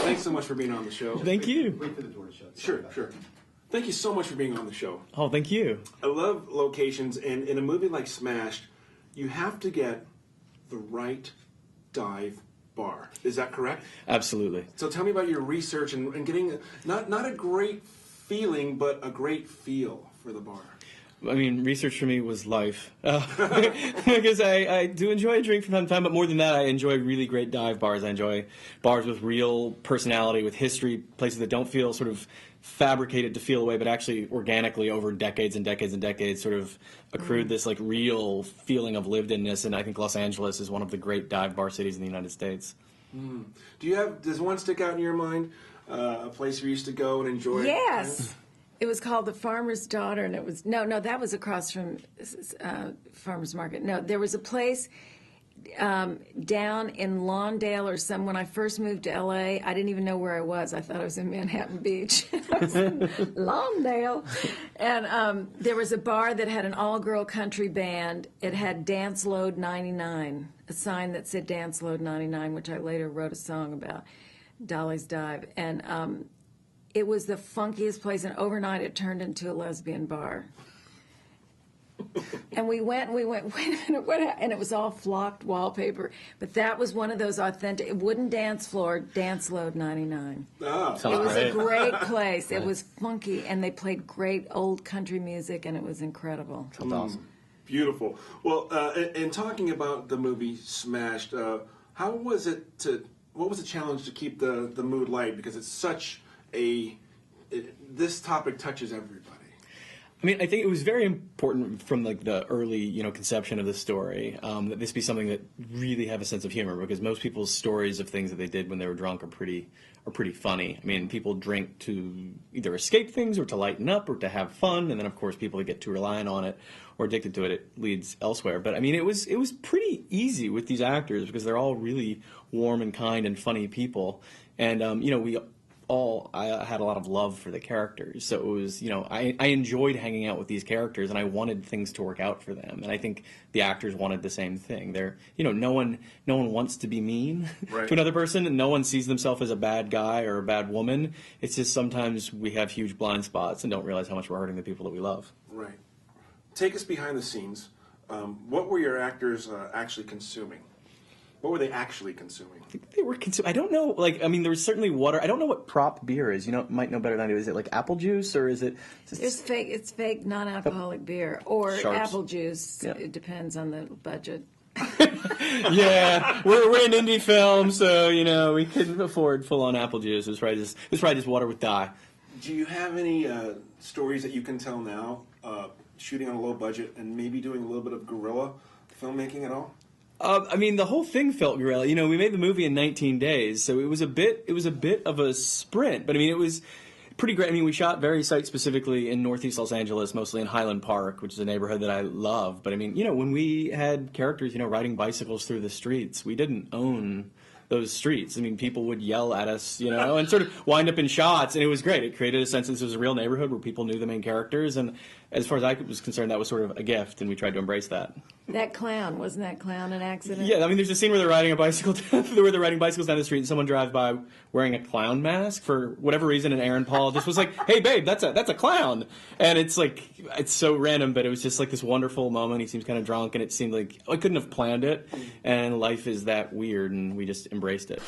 Thanks so much for being on the show. Thank you. Wait for the door to shut. Sure. Thank you so much for being on the show. Oh, thank you. I love locations, and in a movie like Smashed, you have to get the right dive bar. Is that correct? Absolutely. So tell me about your research and getting not a great feeling, but a great feel for the bar. I mean, research for me was life. Because I do enjoy a drink from time to time, but more than that, I enjoy really great dive bars. I enjoy bars with real personality, with history, places that don't feel sort of fabricated to feel away, but actually organically over decades and decades and decades sort of accrued this like real feeling of lived-inness. And I think Los Angeles is one of the great dive bar cities in the United States. Does one stick out in your mind, a place you used to go and enjoy? Yes. It was called The Farmer's Daughter, and it was, no, that was across from Farmer's Market. No, there was a place down in Lawndale or some, when I first moved to L.A., I didn't even know where I was. I thought I was in Manhattan Beach. I was in Lawndale. And there was a bar that had an all-girl country band. It had Dance Load 99, a sign that said Dance Load 99, which I later wrote a song about, Dolly's Dive. And it was the funkiest place, and overnight it turned into a lesbian bar. And we went, wait a minute, what happened? And it was all flocked wallpaper. But that was one of those authentic, wooden dance floor, Dance Load 99. Oh. It was a great place. It was funky, and they played great old country music, and it was incredible. That's awesome. Beautiful. Well, and talking about the movie Smashed, how was it what was the challenge to keep the mood light? Because it's such this topic touches everybody. I mean, I think it was very important from like the early, conception of the story that this be something that really have a sense of humor, because most people's stories of things that they did when they were drunk are pretty funny. I mean, people drink to either escape things or to lighten up or to have fun, and then of course people that get too reliant on it or addicted to it, it leads elsewhere. But I mean, it was pretty easy with these actors because they're all really warm and kind and funny people, and I had a lot of love for the characters, so it was, I enjoyed hanging out with these characters, and I wanted things to work out for them, and I think the actors wanted the same thing. They're, no one wants to be mean right. to another person, and no one sees themselves as a bad guy or a bad woman. It's just sometimes we have huge blind spots and don't realize how much we're hurting the people that we love. Right. Take us behind the scenes. What were your actors actually consuming? What were they actually consuming? I think they were I don't know. There was certainly water. I don't know what prop beer is. You might know better than I do. Is it like apple juice or is it? It's fake non-alcoholic beer or Sharps. Apple juice. Yep. It depends on the budget. Yeah, we're an indie film, so we couldn't afford full-on apple juice. It was probably just water with dye. Do you have any stories that you can tell now, shooting on a low budget and maybe doing a little bit of guerrilla filmmaking at all? The whole thing felt guerrilla. We made the movie in 19 days, so it was a bit of a sprint. But it was pretty great. We shot very site specifically in Northeast Los Angeles, mostly in Highland Park, which is a neighborhood that I love. But when we had characters, riding bicycles through the streets, we didn't own those streets. People would yell at us, and sort of wind up in shots, and it was great. It created a sense that this was a real neighborhood where people knew the main characters, and as far as I was concerned, that was sort of a gift, and we tried to embrace that. That clown, wasn't that clown an accident? Yeah, there's a scene where they're riding bicycles down the street, and someone drives by wearing a clown mask for whatever reason, and Aaron Paul just was like, "Hey, babe, that's a clown," and it's so random, but it was just like this wonderful moment. He seems kind of drunk, and it seemed like I couldn't have planned it, and life is that weird, and we just embraced it.